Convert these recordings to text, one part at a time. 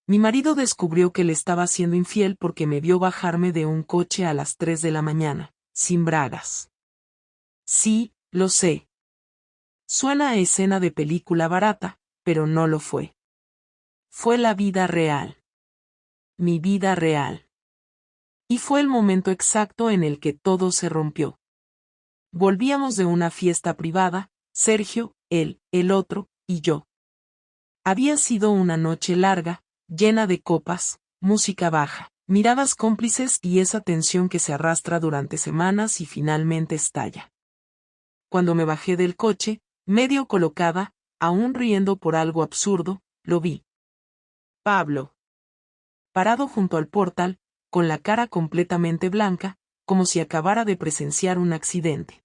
Mi marido descubrió que le estaba siendo infiel porque me vio bajarme de un coche a las 3 de la mañana, sin bragas. Sí, lo sé. Suena a escena de película barata, pero no lo fue. Fue la vida real. Mi vida real. Y fue el momento exacto en el que todo se rompió. Volvíamos de una fiesta privada, Sergio, él, el otro, y yo. Había sido una noche larga, llena de copas, música baja, miradas cómplices y esa tensión que se arrastra durante semanas y finalmente estalla. Cuando me bajé del coche, medio colocada, aún riendo por algo absurdo, lo vi. Pablo. Parado junto al portal, con la cara completamente blanca, como si acabara de presenciar un accidente.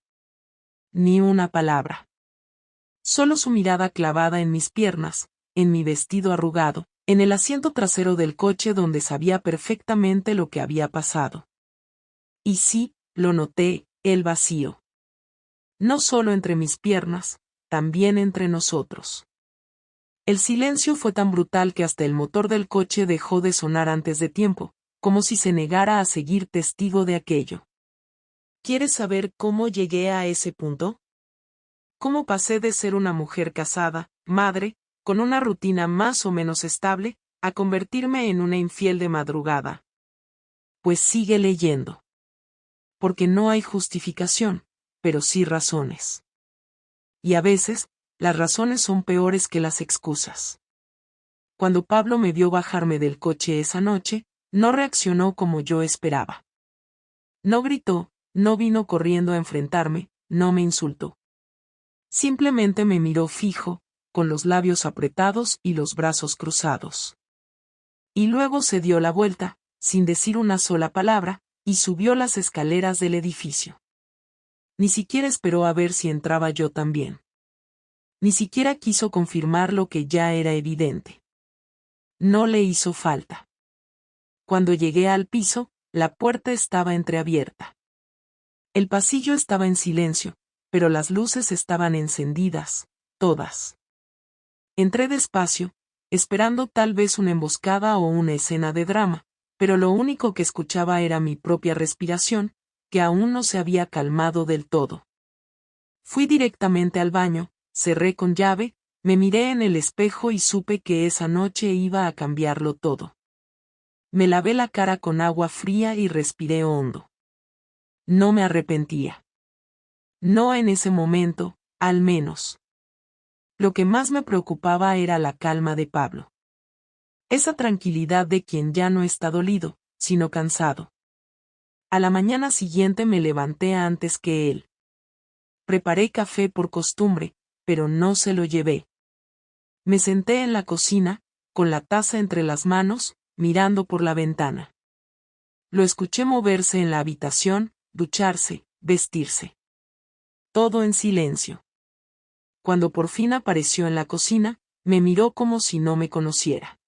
Ni una palabra. Solo su mirada clavada en mis piernas, en mi vestido arrugado, en el asiento trasero del coche donde sabía perfectamente lo que había pasado. Y sí, lo noté, el vacío. No solo entre mis piernas, también entre nosotros. El silencio fue tan brutal que hasta el motor del coche dejó de sonar antes de tiempo, como si se negara a seguir testigo de aquello. ¿Quieres saber cómo llegué a ese punto? ¿Cómo pasé de ser una mujer casada, madre, con una rutina más o menos estable, a convertirme en una infiel de madrugada? Pues sigue leyendo. Porque no hay justificación, pero sí razones. Y a veces, las razones son peores que las excusas. Cuando Pablo me vio bajarme del coche esa noche, no reaccionó como yo esperaba. No gritó, no vino corriendo a enfrentarme, no me insultó. Simplemente me miró fijo, con los labios apretados y los brazos cruzados. Y luego se dio la vuelta, sin decir una sola palabra, y subió las escaleras del edificio. Ni siquiera esperó a ver si entraba yo también. Ni siquiera quiso confirmar lo que ya era evidente. No le hizo falta. Cuando llegué al piso, la puerta estaba entreabierta. El pasillo estaba en silencio, pero las luces estaban encendidas, todas. Entré despacio, esperando tal vez una emboscada o una escena de drama, pero lo único que escuchaba era mi propia respiración, que aún no se había calmado del todo. Fui directamente al baño, cerré con llave, me miré en el espejo y supe que esa noche iba a cambiarlo todo. Me lavé la cara con agua fría y respiré hondo. No me arrepentía. No en ese momento, al menos. Lo que más me preocupaba era la calma de Pablo. Esa tranquilidad de quien ya no está dolido, sino cansado. A la mañana siguiente me levanté antes que él. Preparé café por costumbre, pero no se lo llevé. Me senté en la cocina, con la taza entre las manos, mirando por la ventana. Lo escuché moverse en la habitación, ducharse, vestirse. Todo en silencio. Cuando por fin apareció en la cocina, me miró como si no me conociera.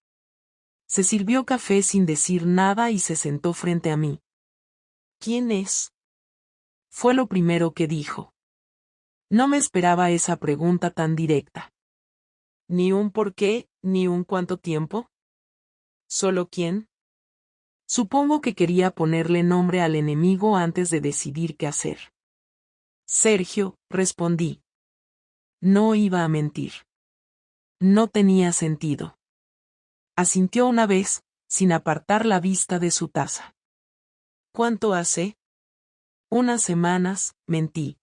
Se sirvió café sin decir nada y se sentó frente a mí. ¿Quién es? Fue lo primero que dijo. No me esperaba esa pregunta tan directa. Ni un por qué, ni un cuánto tiempo. ¿Solo quién? Supongo que quería ponerle nombre al enemigo antes de decidir qué hacer. Sergio, respondí. No iba a mentir. No tenía sentido. Asintió una vez, sin apartar la vista de su taza. ¿Cuánto hace? Unas semanas, mentí.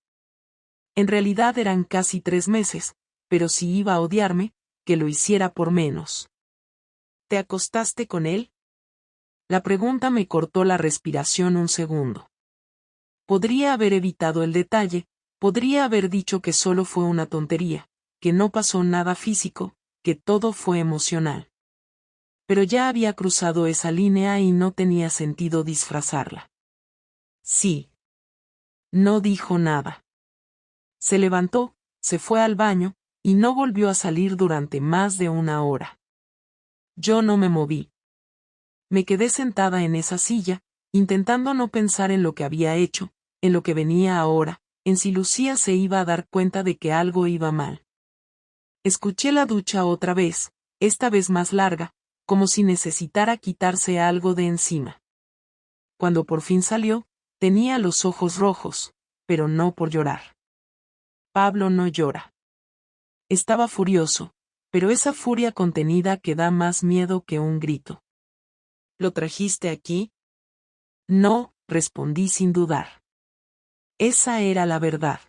En realidad eran casi 3 meses, pero si iba a odiarme, que lo hiciera por menos. ¿Te acostaste con él? La pregunta me cortó la respiración un segundo. Podría haber evitado el detalle, podría haber dicho que solo fue una tontería, que no pasó nada físico, que todo fue emocional. Pero ya había cruzado esa línea y no tenía sentido disfrazarla. Sí. No dijo nada. Se levantó, se fue al baño, y no volvió a salir durante más de 1 hora. Yo no me moví. Me quedé sentada en esa silla, intentando no pensar en lo que había hecho, en lo que venía ahora, en si Lucía se iba a dar cuenta de que algo iba mal. Escuché la ducha otra vez, esta vez más larga, como si necesitara quitarse algo de encima. Cuando por fin salió, tenía los ojos rojos, pero no por llorar. Pablo no llora. Estaba furioso, pero esa furia contenida que da más miedo que un grito. ¿Lo trajiste aquí? No, respondí sin dudar. Esa era la verdad.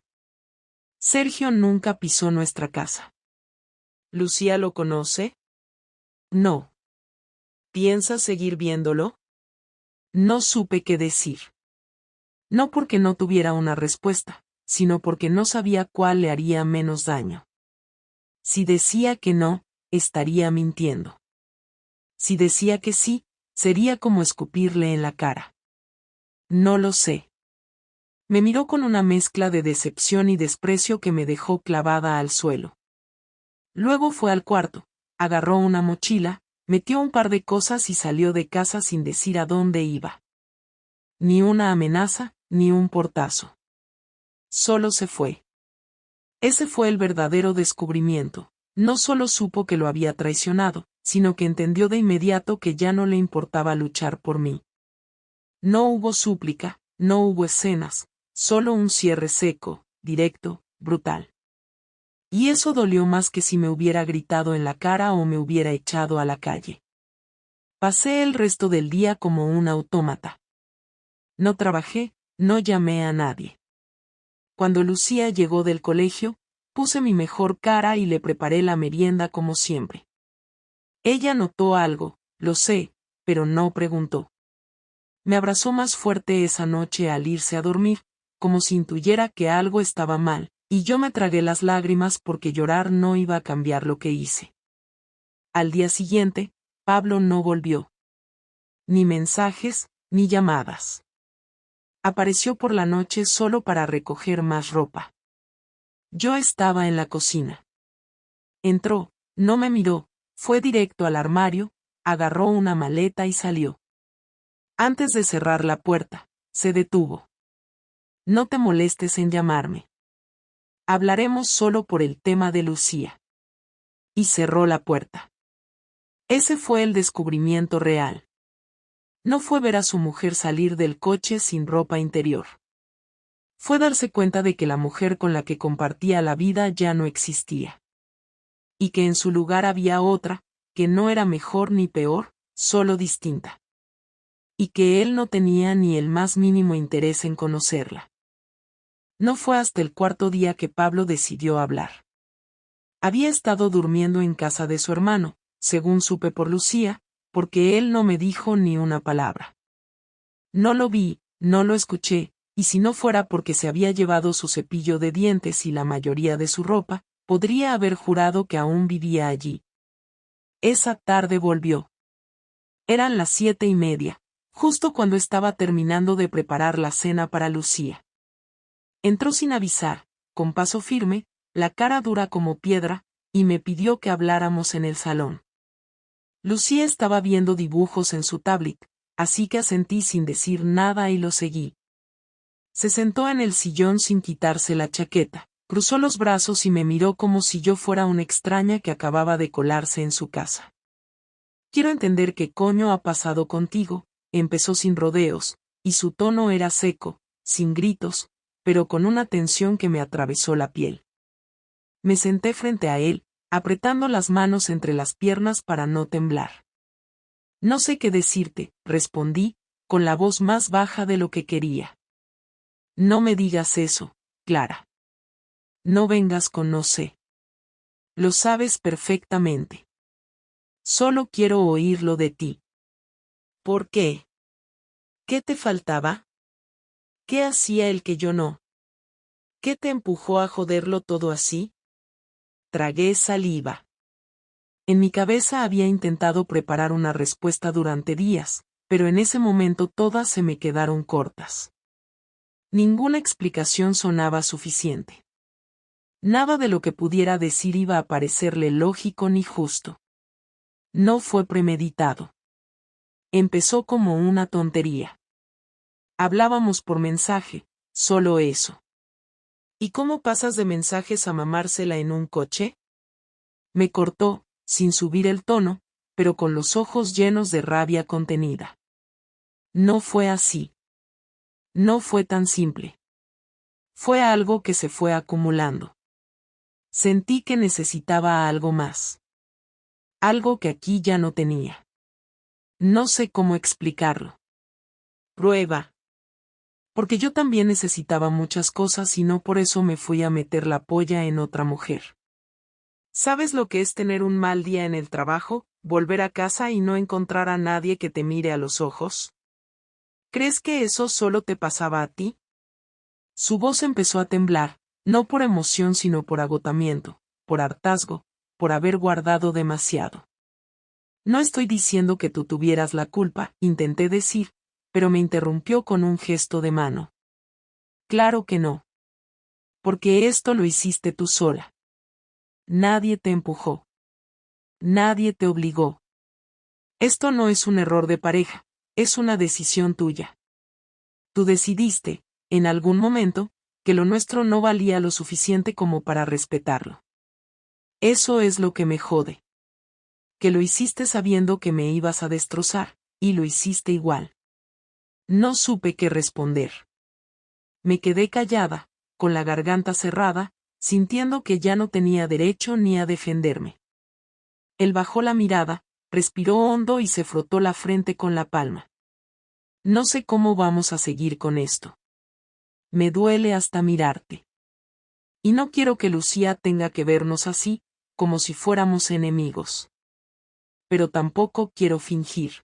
Sergio nunca pisó nuestra casa. ¿Lucía lo conoce? No. ¿Piensas seguir viéndolo? No supe qué decir. No porque no tuviera una respuesta, sino porque no sabía cuál le haría menos daño. Si decía que no, estaría mintiendo. Si decía que sí, sería como escupirle en la cara. No lo sé. Me miró con una mezcla de decepción y desprecio que me dejó clavada al suelo. Luego fue al cuarto, agarró una mochila, metió un par de cosas y salió de casa sin decir a dónde iba. Ni una amenaza, ni un portazo. Solo se fue. Ese fue el verdadero descubrimiento. No solo supo que lo había traicionado, sino que entendió de inmediato que ya no le importaba luchar por mí. No hubo súplica, no hubo escenas, solo un cierre seco, directo, brutal. Y eso dolió más que si me hubiera gritado en la cara o me hubiera echado a la calle. Pasé el resto del día como un autómata. No trabajé, no llamé a nadie. Cuando Lucía llegó del colegio, puse mi mejor cara y le preparé la merienda como siempre. Ella notó algo, lo sé, pero no preguntó. Me abrazó más fuerte esa noche al irse a dormir, como si intuyera que algo estaba mal, y yo me tragué las lágrimas porque llorar no iba a cambiar lo que hice. Al día siguiente, Pablo no volvió. Ni mensajes, ni llamadas. Apareció por la noche solo para recoger más ropa. Yo estaba en la cocina. Entró, no me miró, fue directo al armario, agarró una maleta y salió. Antes de cerrar la puerta, se detuvo. No te molestes en llamarme. Hablaremos solo por el tema de Lucía. Y cerró la puerta. Ese fue el descubrimiento real. No fue ver a su mujer salir del coche sin ropa interior. Fue darse cuenta de que la mujer con la que compartía la vida ya no existía. Y que en su lugar había otra, que no era mejor ni peor, solo distinta. Y que él no tenía ni el más mínimo interés en conocerla. No fue hasta el cuarto día que Pablo decidió hablar. Había estado durmiendo en casa de su hermano, según supe por Lucía, porque él no me dijo ni una palabra. No lo vi, no lo escuché, y si no fuera porque se había llevado su cepillo de dientes y la mayoría de su ropa, podría haber jurado que aún vivía allí. Esa tarde volvió. Eran las 7:30, justo cuando estaba terminando de preparar la cena para Lucía. Entró sin avisar, con paso firme, la cara dura como piedra, y me pidió que habláramos en el salón. Lucía estaba viendo dibujos en su tablet, así que asentí sin decir nada y lo seguí. Se sentó en el sillón sin quitarse la chaqueta, cruzó los brazos y me miró como si yo fuera una extraña que acababa de colarse en su casa. Quiero entender qué coño ha pasado contigo, empezó sin rodeos, y su tono era seco, sin gritos, pero con una tensión que me atravesó la piel. Me senté frente a él, apretando las manos entre las piernas para no temblar. No sé qué decirte, respondí, con la voz más baja de lo que quería. No me digas eso, Clara. No vengas con no sé. Lo sabes perfectamente. Solo quiero oírlo de ti. ¿Por qué? ¿Qué te faltaba? ¿Qué hacía el que yo no? ¿Qué te empujó a joderlo todo así? Tragué saliva. En mi cabeza había intentado preparar una respuesta durante días, pero en ese momento todas se me quedaron cortas. Ninguna explicación sonaba suficiente. Nada de lo que pudiera decir iba a parecerle lógico ni justo. No fue premeditado. Empezó como una tontería. Hablábamos por mensaje, solo eso. ¿Y cómo pasas de mensajes a mamársela en un coche? Me cortó, sin subir el tono, pero con los ojos llenos de rabia contenida. No fue así. No fue tan simple. Fue algo que se fue acumulando. Sentí que necesitaba algo más. Algo que aquí ya no tenía. No sé cómo explicarlo. Prueba. Porque yo también necesitaba muchas cosas y no por eso me fui a meter la polla en otra mujer. ¿Sabes lo que es tener un mal día en el trabajo, volver a casa y no encontrar a nadie que te mire a los ojos? ¿Crees que eso solo te pasaba a ti? Su voz empezó a temblar, no por emoción sino por agotamiento, por hartazgo, por haber guardado demasiado. No estoy diciendo que tú tuvieras la culpa, intenté decir, pero me interrumpió con un gesto de mano. Claro que no. Porque esto lo hiciste tú sola. Nadie te empujó. Nadie te obligó. Esto no es un error de pareja, es una decisión tuya. Tú decidiste, en algún momento, que lo nuestro no valía lo suficiente como para respetarlo. Eso es lo que me jode. Que lo hiciste sabiendo que me ibas a destrozar, y lo hiciste igual. No supe qué responder. Me quedé callada, con la garganta cerrada, sintiendo que ya no tenía derecho ni a defenderme. Él bajó la mirada, respiró hondo y se frotó la frente con la palma. No sé cómo vamos a seguir con esto. Me duele hasta mirarte. Y no quiero que Lucía tenga que vernos así, como si fuéramos enemigos. Pero tampoco quiero fingir.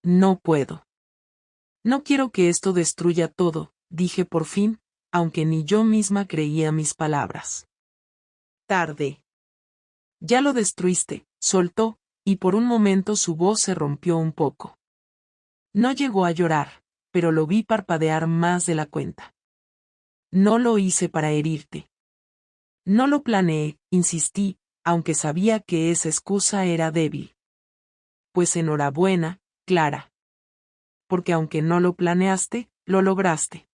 No puedo. No quiero que esto destruya todo, dije por fin, aunque ni yo misma creía mis palabras. Tarde. Ya lo destruiste, soltó, y por un momento su voz se rompió un poco. No llegó a llorar, pero lo vi parpadear más de la cuenta. No lo hice para herirte. No lo planeé, insistí, aunque sabía que esa excusa era débil. Pues enhorabuena, Clara. Porque aunque no lo planeaste, lo lograste.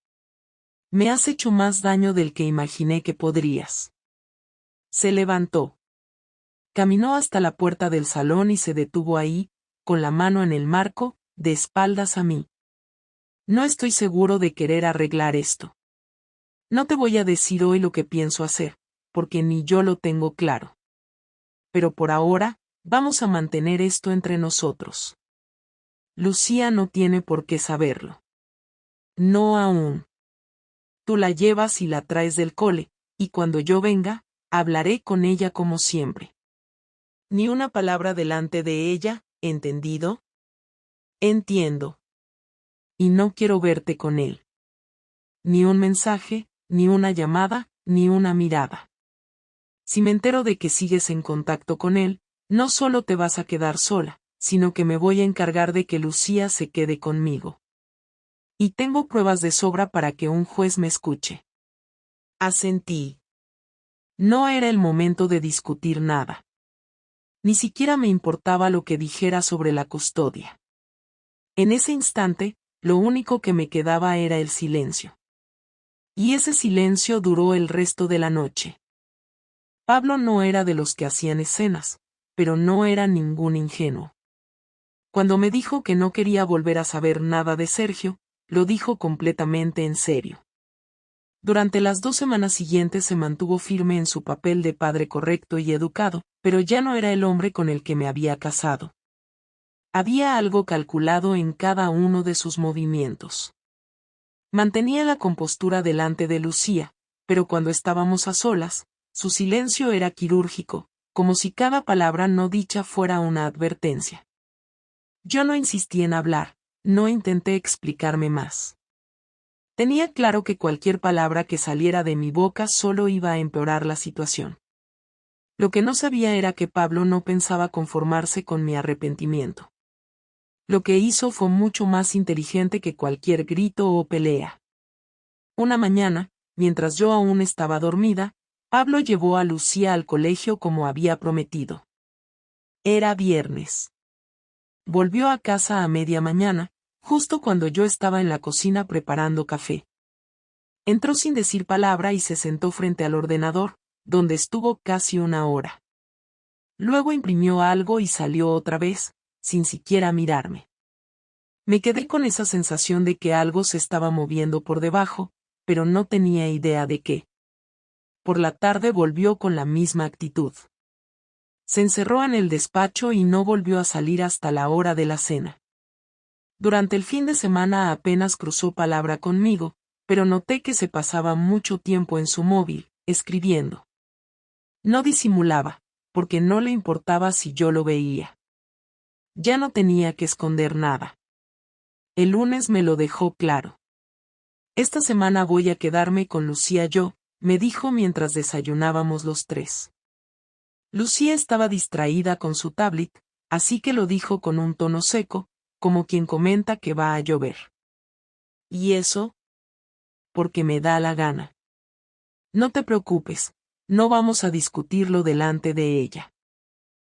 Me has hecho más daño del que imaginé que podrías. Se levantó. Caminó hasta la puerta del salón y se detuvo ahí, con la mano en el marco, de espaldas a mí. No estoy seguro de querer arreglar esto. No te voy a decir hoy lo que pienso hacer, porque ni yo lo tengo claro. Pero por ahora, vamos a mantener esto entre nosotros. Lucía no tiene por qué saberlo. No aún. Tú la llevas y la traes del cole, y cuando yo venga, hablaré con ella como siempre. Ni una palabra delante de ella, ¿entendido? Entiendo. Y no quiero verte con él. Ni un mensaje, ni una llamada, ni una mirada. Si me entero de que sigues en contacto con él, no solo te vas a quedar sola, sino que me voy a encargar de que Lucía se quede conmigo. Y tengo pruebas de sobra para que un juez me escuche. Asentí. No era el momento de discutir nada. Ni siquiera me importaba lo que dijera sobre la custodia. En ese instante, lo único que me quedaba era el silencio. Y ese silencio duró el resto de la noche. Pablo no era de los que hacían escenas, pero no era ningún ingenuo. Cuando me dijo que no quería volver a saber nada de Sergio, lo dijo completamente en serio. Durante las 2 semanas siguientes se mantuvo firme en su papel de padre correcto y educado, pero ya no era el hombre con el que me había casado. Había algo calculado en cada uno de sus movimientos. Mantenía la compostura delante de Lucía, pero cuando estábamos a solas, su silencio era quirúrgico, como si cada palabra no dicha fuera una advertencia. Yo no insistí en hablar, no intenté explicarme más. Tenía claro que cualquier palabra que saliera de mi boca solo iba a empeorar la situación. Lo que no sabía era que Pablo no pensaba conformarse con mi arrepentimiento. Lo que hizo fue mucho más inteligente que cualquier grito o pelea. Una mañana, mientras yo aún estaba dormida, Pablo llevó a Lucía al colegio como había prometido. Era viernes. Volvió a casa a media mañana, justo cuando yo estaba en la cocina preparando café. Entró sin decir palabra y se sentó frente al ordenador, donde estuvo casi 1 hora. Luego imprimió algo y salió otra vez, sin siquiera mirarme. Me quedé con esa sensación de que algo se estaba moviendo por debajo, pero no tenía idea de qué. Por la tarde volvió con la misma actitud. Se encerró en el despacho y no volvió a salir hasta la hora de la cena. Durante el fin de semana apenas cruzó palabra conmigo, pero noté que se pasaba mucho tiempo en su móvil, escribiendo. No disimulaba, porque no le importaba si yo lo veía. Ya no tenía que esconder nada. El lunes me lo dejó claro. Esta semana voy a quedarme con Lucía me dijo mientras desayunábamos los tres. Lucía estaba distraída con su tablet, así que lo dijo con un tono seco, como quien comenta que va a llover. ¿Y eso? Porque me da la gana. No te preocupes, no vamos a discutirlo delante de ella.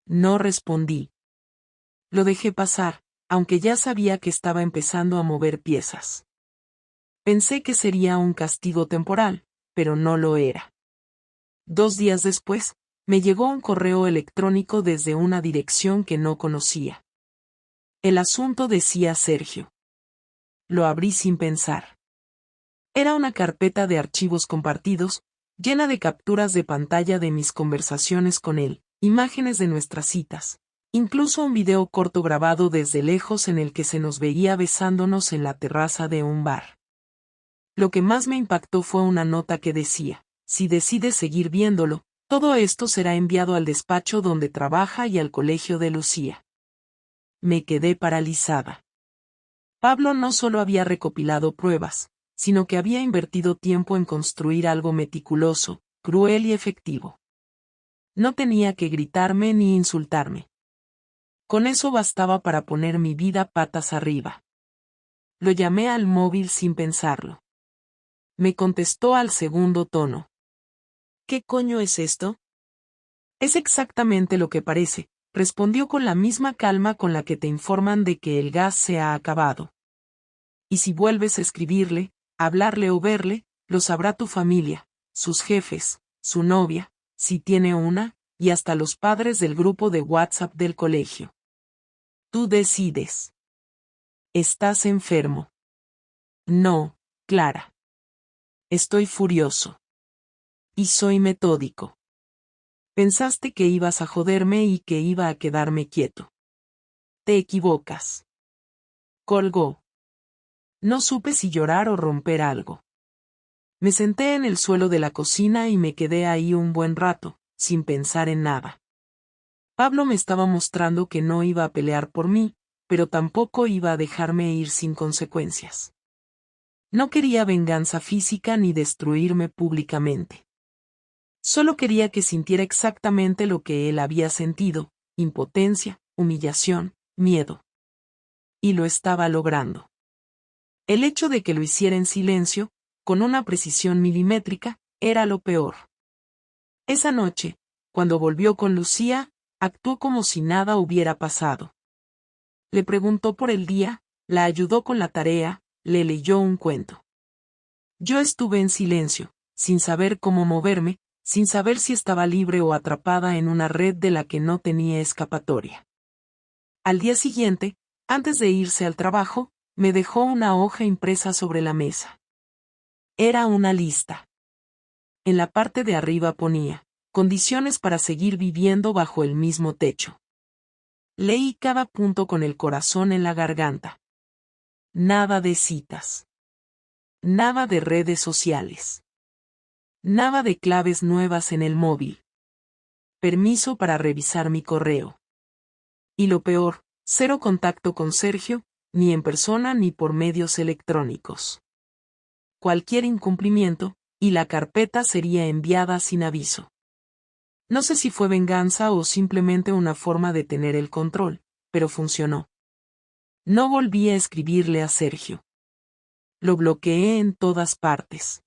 No respondí. Lo dejé pasar, aunque ya sabía que estaba empezando a mover piezas. Pensé que sería un castigo temporal, pero no lo era. 2 días después, me llegó un correo electrónico desde una dirección que no conocía. El asunto decía Sergio. Lo abrí sin pensar. Era una carpeta de archivos compartidos, llena de capturas de pantalla de mis conversaciones con él, imágenes de nuestras citas, incluso un video corto grabado desde lejos en el que se nos veía besándonos en la terraza de un bar. Lo que más me impactó fue una nota que decía, si decides seguir viéndolo, todo esto será enviado al despacho donde trabaja y al colegio de Lucía. Me quedé paralizada. Pablo no solo había recopilado pruebas, sino que había invertido tiempo en construir algo meticuloso, cruel y efectivo. No tenía que gritarme ni insultarme. Con eso bastaba para poner mi vida patas arriba. Lo llamé al móvil sin pensarlo. Me contestó al segundo tono. ¿Qué coño es esto? Es exactamente lo que parece, respondió con la misma calma con la que te informan de que el gas se ha acabado. Y si vuelves a escribirle, hablarle o verle, lo sabrá tu familia, sus jefes, su novia, si tiene una, y hasta los padres del grupo de WhatsApp del colegio. Tú decides. ¿Estás enfermo? No, Clara. Estoy furioso. Y soy metódico. Pensaste que ibas a joderme y que iba a quedarme quieto. Te equivocas. Colgó. No supe si llorar o romper algo. Me senté en el suelo de la cocina y me quedé ahí un buen rato, sin pensar en nada. Pablo me estaba mostrando que no iba a pelear por mí, pero tampoco iba a dejarme ir sin consecuencias. No quería venganza física ni destruirme públicamente. Solo quería que sintiera exactamente lo que él había sentido, impotencia, humillación, miedo. Y lo estaba logrando. El hecho de que lo hiciera en silencio, con una precisión milimétrica, era lo peor. Esa noche, cuando volvió con Lucía, actuó como si nada hubiera pasado. Le preguntó por el día, la ayudó con la tarea, le leyó un cuento. Yo estuve en silencio, sin saber cómo moverme, sin saber si estaba libre o atrapada en una red de la que no tenía escapatoria. Al día siguiente, antes de irse al trabajo, me dejó una hoja impresa sobre la mesa. Era una lista. En la parte de arriba ponía, condiciones para seguir viviendo bajo el mismo techo. Leí cada punto con el corazón en la garganta. Nada de citas. Nada de redes sociales. Nada de claves nuevas en el móvil. Permiso para revisar mi correo. Y lo peor, 0 contacto con Sergio, ni en persona ni por medios electrónicos. Cualquier incumplimiento, y la carpeta sería enviada sin aviso. No sé si fue venganza o simplemente una forma de tener el control, pero funcionó. No volví a escribirle a Sergio. Lo bloqueé en todas partes.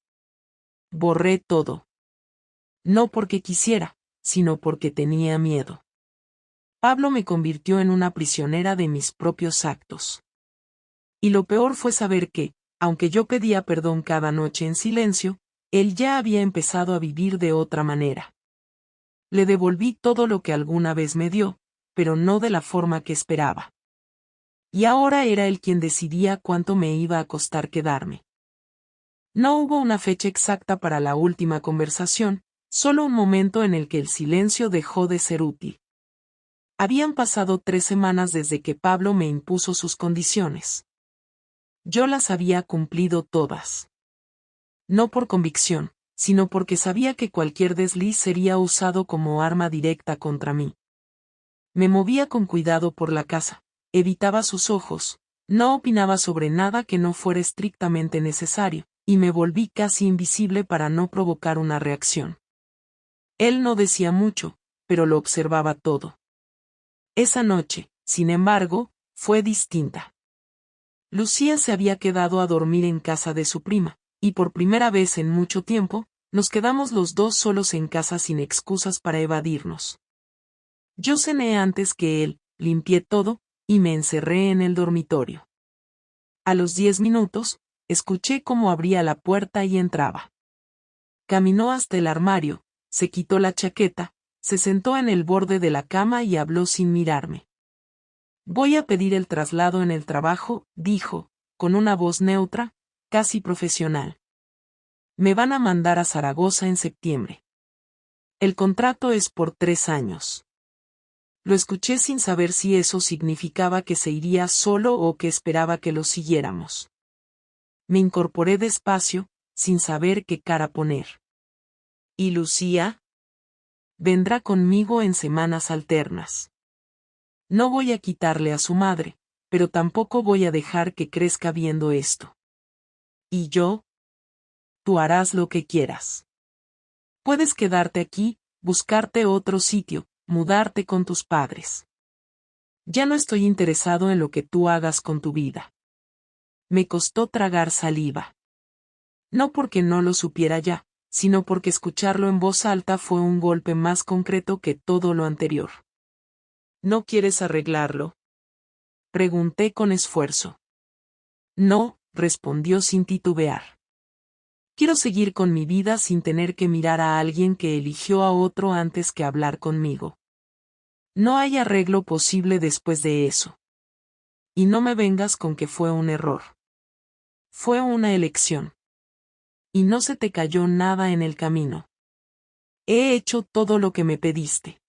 Borré todo. No porque quisiera, sino porque tenía miedo. Pablo me convirtió en una prisionera de mis propios actos. Y lo peor fue saber que, aunque yo pedía perdón cada noche en silencio, él ya había empezado a vivir de otra manera. Le devolví todo lo que alguna vez me dio, pero no de la forma que esperaba. Y ahora era él quien decidía cuánto me iba a costar quedarme. No hubo una fecha exacta para la última conversación, solo un momento en el que el silencio dejó de ser útil. Habían pasado 3 semanas desde que Pablo me impuso sus condiciones. Yo las había cumplido todas. No por convicción, sino porque sabía que cualquier desliz sería usado como arma directa contra mí. Me movía con cuidado por la casa, evitaba sus ojos, no opinaba sobre nada que no fuera estrictamente necesario, y me volví casi invisible para no provocar una reacción. Él no decía mucho, pero lo observaba todo. Esa noche, sin embargo, fue distinta. Lucía se había quedado a dormir en casa de su prima, y por primera vez en mucho tiempo, nos quedamos los dos solos en casa sin excusas para evadirnos. Yo cené antes que él, limpié todo, y me encerré en el dormitorio. A los 10 minutos, escuché cómo abría la puerta y entraba. Caminó hasta el armario, se quitó la chaqueta, se sentó en el borde de la cama y habló sin mirarme. Voy a pedir el traslado en el trabajo, dijo, con una voz neutra, casi profesional. Me van a mandar a Zaragoza en septiembre. El contrato es por 3 años. Lo escuché sin saber si eso significaba que se iría solo o que esperaba que lo siguiéramos. Me incorporé despacio, sin saber qué cara poner. ¿Y Lucía? Vendrá conmigo en semanas alternas. No voy a quitarle a su madre, pero tampoco voy a dejar que crezca viendo esto. ¿Y yo? Tú harás lo que quieras. Puedes quedarte aquí, buscarte otro sitio, mudarte con tus padres. Ya no estoy interesado en lo que tú hagas con tu vida. Me costó tragar saliva. No porque no lo supiera ya, sino porque escucharlo en voz alta fue un golpe más concreto que todo lo anterior. ¿No quieres arreglarlo? Pregunté con esfuerzo. No, respondió sin titubear. Quiero seguir con mi vida sin tener que mirar a alguien que eligió a otro antes que hablar conmigo. No hay arreglo posible después de eso. Y no me vengas con que fue un error. Fue una elección. Y no se te cayó nada en el camino. He hecho todo lo que me pediste.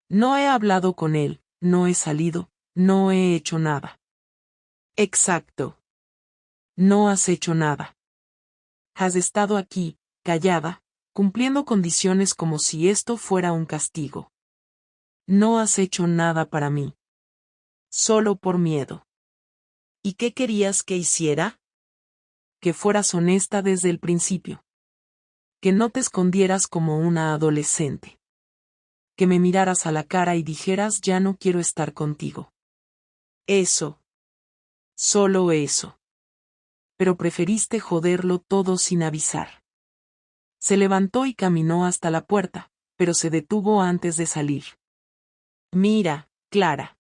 No he hablado con él, no he salido, no he hecho nada. Exacto. No has hecho nada. Has estado aquí, callada, cumpliendo condiciones como si esto fuera un castigo. No has hecho nada para mí. Solo por miedo. ¿Y qué querías que hiciera? Que fueras honesta desde el principio. Que no te escondieras como una adolescente. Que me miraras a la cara y dijeras ya no quiero estar contigo. Eso. Solo eso. Pero preferiste joderlo todo sin avisar. Se levantó y caminó hasta la puerta, pero se detuvo antes de salir. Mira, Clara.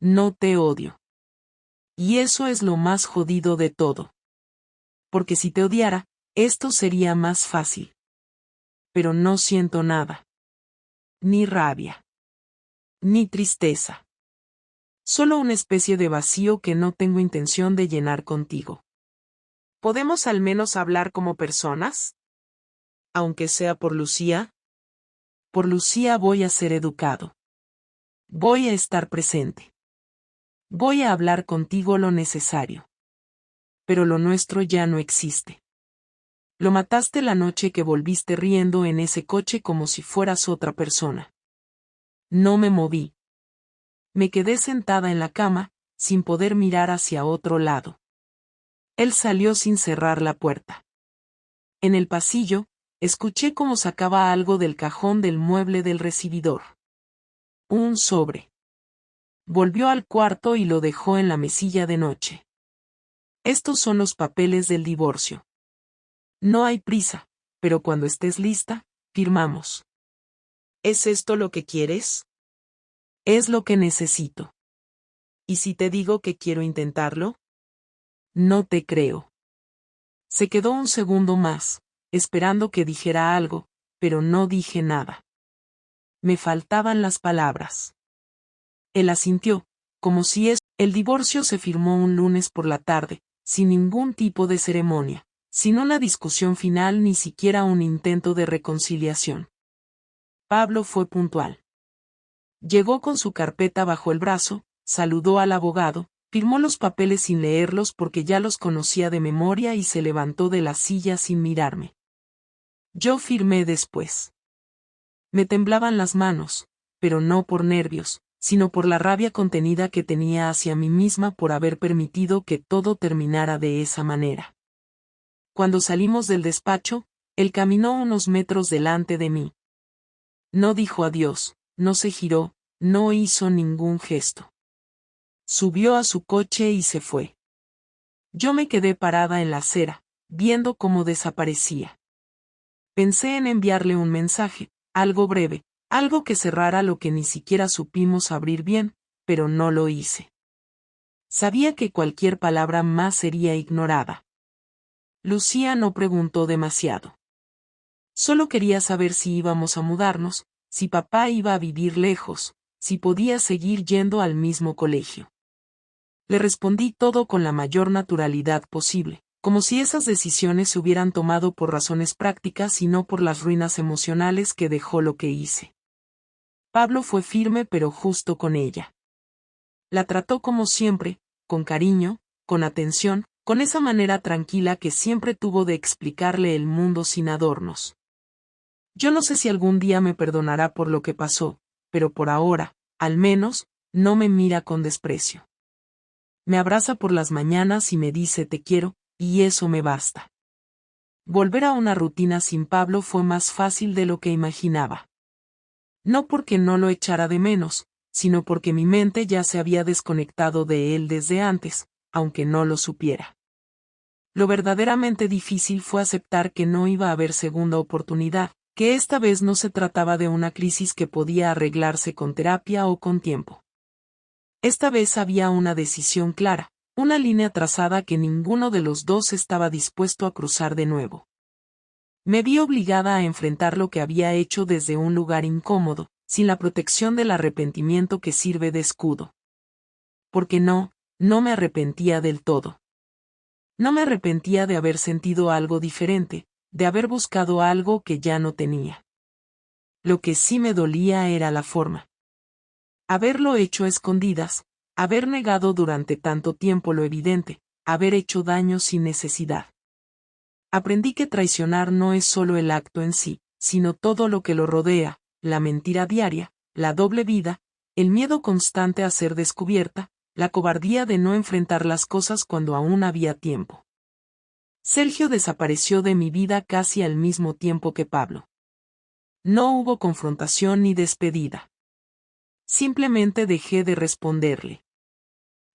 No te odio. Y eso es lo más jodido de todo. Porque si te odiara, esto sería más fácil. Pero no siento nada. Ni rabia. Ni tristeza. Solo una especie de vacío que no tengo intención de llenar contigo. ¿Podemos al menos hablar como personas? Aunque sea por Lucía. Por Lucía voy a ser educado. Voy a estar presente. Voy a hablar contigo lo necesario. Pero lo nuestro ya no existe. Lo mataste la noche que volviste riendo en ese coche como si fueras otra persona. No me moví. Me quedé sentada en la cama, sin poder mirar hacia otro lado. Él salió sin cerrar la puerta. En el pasillo, escuché cómo sacaba algo del cajón del mueble del recibidor. Un sobre. Volvió al cuarto y lo dejó en la mesilla de noche. Estos son los papeles del divorcio. No hay prisa, pero cuando estés lista, firmamos. ¿Es esto lo que quieres? Es lo que necesito. ¿Y si te digo que quiero intentarlo? No te creo. Se quedó un segundo más, esperando que dijera algo, pero no dije nada. me faltaban las palabras. Él asintió, como si el divorcio se firmó un lunes por la tarde, sin ningún tipo de ceremonia, sin una discusión final ni siquiera un intento de reconciliación. Pablo fue puntual. Llegó con su carpeta bajo el brazo, saludó al abogado, firmó los papeles sin leerlos porque ya los conocía de memoria y se levantó de la silla sin mirarme. Yo firmé después. Me temblaban las manos, pero no por nervios, sino por la rabia contenida que tenía hacia mí misma por haber permitido que todo terminara de esa manera. Cuando salimos del despacho, él caminó unos metros delante de mí. No dijo adiós, no se giró, no hizo ningún gesto. Subió a su coche y se fue. Yo me quedé parada en la acera, viendo cómo desaparecía. Pensé en enviarle un mensaje, algo breve, algo que cerrara lo que ni siquiera supimos abrir bien, pero no lo hice. Sabía que cualquier palabra más sería ignorada. Lucía no preguntó demasiado. Solo quería saber si íbamos a mudarnos, si papá iba a vivir lejos, si podía seguir yendo al mismo colegio. Le respondí todo con la mayor naturalidad posible, como si esas decisiones se hubieran tomado por razones prácticas y no por las ruinas emocionales que dejó lo que hice. Pablo fue firme pero justo con ella. La trató como siempre, con cariño, con atención, con esa manera tranquila que siempre tuvo de explicarle el mundo sin adornos. Yo no sé si algún día me perdonará por lo que pasó, pero por ahora, al menos, no me mira con desprecio. Me abraza por las mañanas y me dice te quiero, y eso me basta. Volver a una rutina sin Pablo fue más fácil de lo que imaginaba. No porque no lo echara de menos, sino porque mi mente ya se había desconectado de él desde antes, aunque no lo supiera. Lo verdaderamente difícil fue aceptar que no iba a haber segunda oportunidad, que esta vez no se trataba de una crisis que podía arreglarse con terapia o con tiempo. Esta vez había una decisión clara, una línea trazada que ninguno de los dos estaba dispuesto a cruzar de nuevo. Me vi obligada a enfrentar lo que había hecho desde un lugar incómodo, sin la protección del arrepentimiento que sirve de escudo. Porque no me arrepentía del todo. No me arrepentía de haber sentido algo diferente, de haber buscado algo que ya no tenía. Lo que sí me dolía era la forma. Haberlo hecho a escondidas, haber negado durante tanto tiempo lo evidente, haber hecho daño sin necesidad. Aprendí que traicionar no es solo el acto en sí, sino todo lo que lo rodea, la mentira diaria, la doble vida, el miedo constante a ser descubierta, la cobardía de no enfrentar las cosas cuando aún había tiempo. Sergio desapareció de mi vida casi al mismo tiempo que Pablo. No hubo confrontación ni despedida. Simplemente dejé de responderle.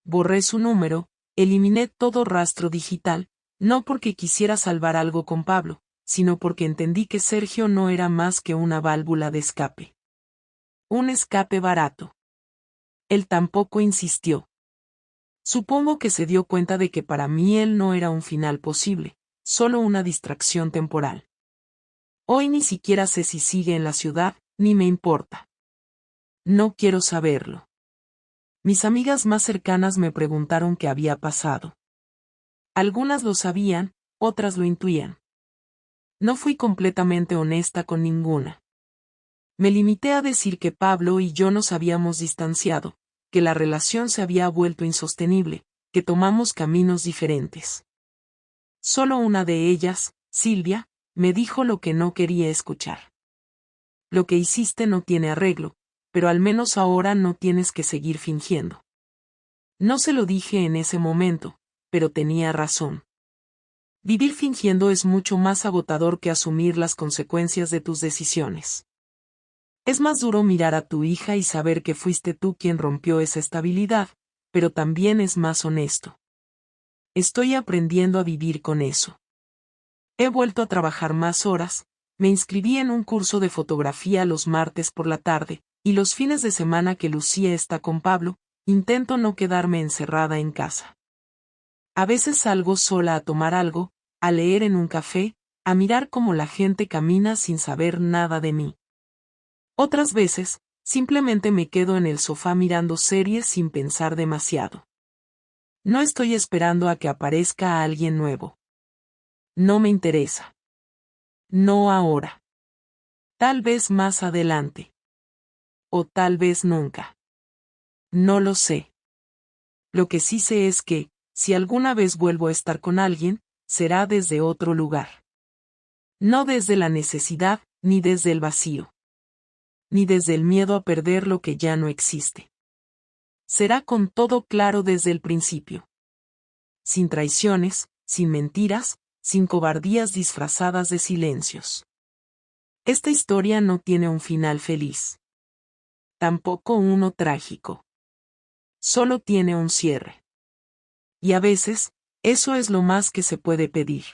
Borré su número, eliminé todo rastro digital, no porque quisiera salvar algo con Pablo, sino porque entendí que Sergio no era más que una válvula de escape. Un escape barato. Él tampoco insistió. Supongo que se dio cuenta de que para mí él no era un final posible, solo una distracción temporal. Hoy ni siquiera sé si sigue en la ciudad, ni me importa. No quiero saberlo. Mis amigas más cercanas me preguntaron qué había pasado. Algunas lo sabían, otras lo intuían. No fui completamente honesta con ninguna. Me limité a decir que Pablo y yo nos habíamos distanciado, que la relación se había vuelto insostenible, que tomamos caminos diferentes. Solo una de ellas, Silvia, me dijo lo que no quería escuchar. Lo que hiciste no tiene arreglo, pero al menos ahora no tienes que seguir fingiendo. No se lo dije en ese momento, pero tenía razón. Vivir fingiendo es mucho más agotador que asumir las consecuencias de tus decisiones. Es más duro mirar a tu hija y saber que fuiste tú quien rompió esa estabilidad, pero también es más honesto. Estoy aprendiendo a vivir con eso. He vuelto a trabajar más horas, me inscribí en un curso de fotografía los martes por la tarde, y los fines de semana que Lucía está con Pablo, intento no quedarme encerrada en casa. A veces salgo sola a tomar algo, a leer en un café, a mirar cómo la gente camina sin saber nada de mí. Otras veces, simplemente me quedo en el sofá mirando series sin pensar demasiado. No estoy esperando a que aparezca alguien nuevo. No me interesa. No ahora. Tal vez más adelante. O tal vez nunca. No lo sé. Lo que sí sé es que, si alguna vez vuelvo a estar con alguien, será desde otro lugar. No desde la necesidad, ni desde el vacío. Ni desde el miedo a perder lo que ya no existe. Será con todo claro desde el principio. Sin traiciones, sin mentiras, sin cobardías disfrazadas de silencios. Esta historia no tiene un final feliz. Tampoco uno trágico. Solo tiene un cierre. Y a veces, eso es lo más que se puede pedir.